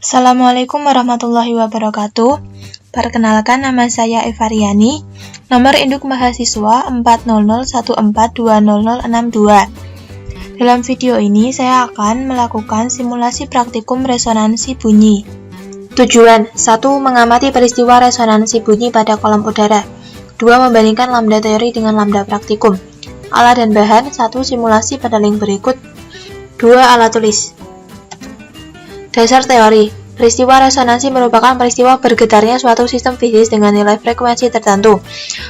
Assalamualaikum warahmatullahi wabarakatuh. Perkenalkan, nama saya Evariani. Nomor induk mahasiswa 401420062. Dalam video ini saya akan melakukan simulasi praktikum resonansi bunyi. Tujuan: 1. Mengamati peristiwa resonansi bunyi pada kolom udara. 2. Membandingkan lambda teori dengan lambda praktikum. Alat dan bahan: 1. Simulasi pada link berikut. 2. Alat tulis. Dasar teori: peristiwa resonansi merupakan peristiwa bergetarnya suatu sistem fisik dengan nilai frekuensi tertentu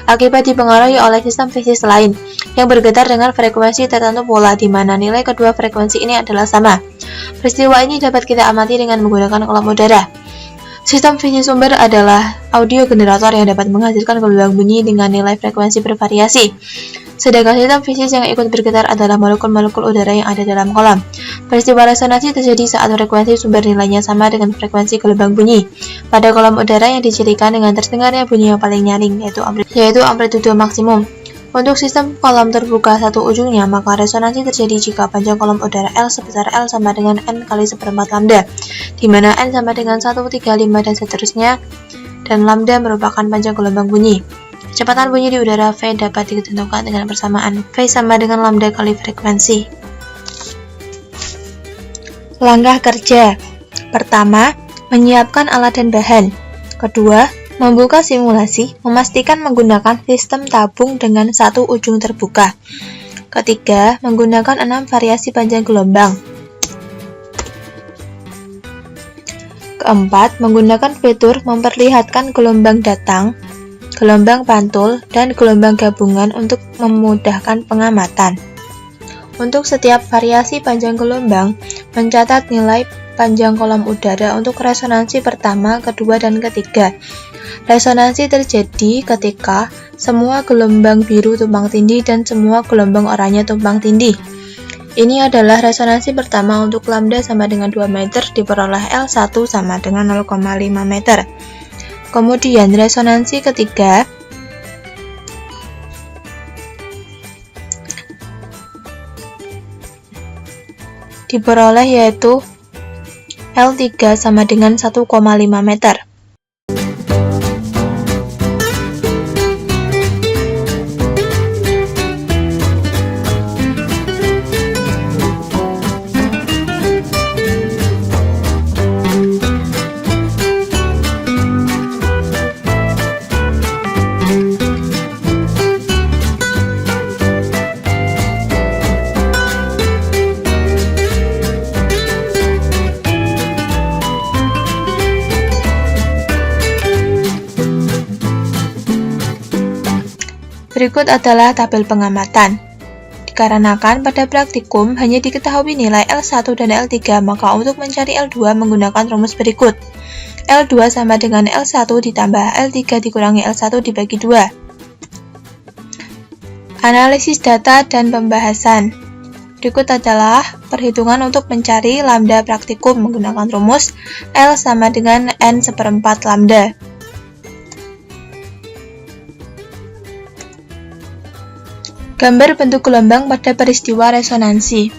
akibat dipengaruhi oleh sistem fisik lain yang bergetar dengan frekuensi tertentu pula, di mana nilai kedua frekuensi ini adalah sama. Peristiwa ini dapat kita amati dengan menggunakan kolom udara. Sistem fisik sumber adalah audio generator yang dapat menghasilkan gelombang bunyi dengan nilai frekuensi bervariasi. Sedangkan sistem fisik yang ikut bergetar adalah molekul-molekul udara yang ada dalam kolom. Peristiwa resonansi terjadi saat frekuensi sumber nilainya sama dengan frekuensi gelombang bunyi pada kolom udara yang dicirikan dengan terdengarnya bunyi yang paling nyaring, yaitu amplitude maksimum. Untuk sistem kolom terbuka satu ujungnya, maka resonansi terjadi jika panjang kolom udara L sebesar L sama dengan N kali 1/4 lambda, di mana N sama dengan 1, 3, 5, dan seterusnya, dan lambda merupakan panjang gelombang bunyi. Kecepatan bunyi di udara V dapat ditentukan dengan persamaan V sama dengan lambda kali frekuensi. Langkah kerja: pertama, menyiapkan alat dan bahan. Kedua, membuka simulasi, memastikan menggunakan sistem tabung dengan satu ujung terbuka. Ketiga, menggunakan 6 variasi panjang gelombang. Keempat, menggunakan fitur memperlihatkan gelombang datang, gelombang pantul, dan gelombang gabungan untuk memudahkan pengamatan. Untuk setiap variasi panjang gelombang, mencatat nilai panjang kolom udara untuk resonansi pertama, kedua, dan ketiga. Resonansi terjadi ketika semua gelombang biru tumpang tindih dan semua gelombang oranye tumpang tindih. Ini adalah resonansi pertama untuk lambda sama dengan 2 meter diperoleh L1 sama dengan 0,5 meter. Kemudian resonansi ketiga diperoleh yaitu L3 sama dengan 1,5 meter. Berikut adalah tabel pengamatan. Dikarenakan pada praktikum hanya diketahui nilai L1 dan L3, maka untuk mencari L2 menggunakan rumus berikut. L2 sama dengan L1 ditambah L3 dikurangi L1 dibagi 2. Analisis data dan pembahasan. Berikut adalah perhitungan untuk mencari lambda praktikum menggunakan rumus L sama dengan N/4 lambda. Gambar bentuk gelombang pada peristiwa resonansi.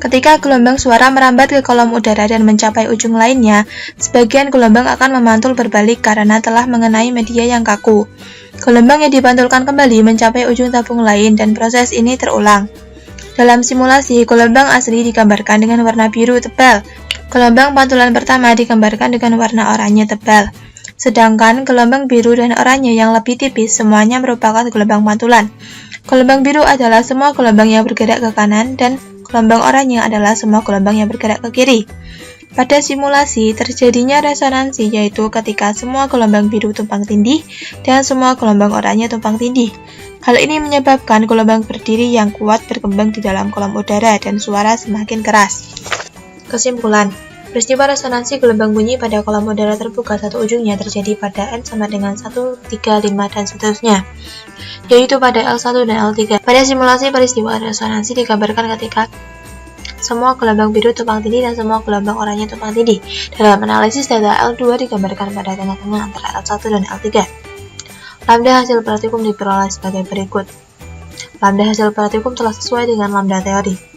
Ketika gelombang suara merambat ke kolom udara dan mencapai ujung lainnya, sebagian gelombang akan memantul berbalik karena telah mengenai media yang kaku. Gelombang yang dipantulkan kembali mencapai ujung tabung lain dan proses ini terulang. Dalam simulasi, gelombang asli digambarkan dengan warna biru tebal. Gelombang pantulan pertama digambarkan dengan warna oranye tebal. Sedangkan gelombang biru dan oranye yang lebih tipis semuanya merupakan gelombang pantulan. Gelombang biru adalah semua gelombang yang bergerak ke kanan dan gelombang oranye adalah semua gelombang yang bergerak ke kiri. Pada simulasi, terjadinya resonansi yaitu ketika semua gelombang biru tumpang tindih dan semua gelombang oranye tumpang tindih. Hal ini menyebabkan gelombang berdiri yang kuat berkembang di dalam kolom udara dan suara semakin keras. Kesimpulan: peristiwa resonansi gelombang bunyi pada kolom udara terbuka satu ujungnya terjadi pada N sama dengan 1, 3, 5, dan seterusnya, yaitu pada L1 dan L3. Pada simulasi, peristiwa resonansi digambarkan ketika semua gelombang biru tumpang tindih dan semua gelombang oranye tumpang tindih. Dalam analisis data, L2 digambarkan pada tengah-tengah antara L1 dan L3. Lambda hasil praktikum diperoleh sebagai berikut. Lambda hasil praktikum telah sesuai dengan lambda teori.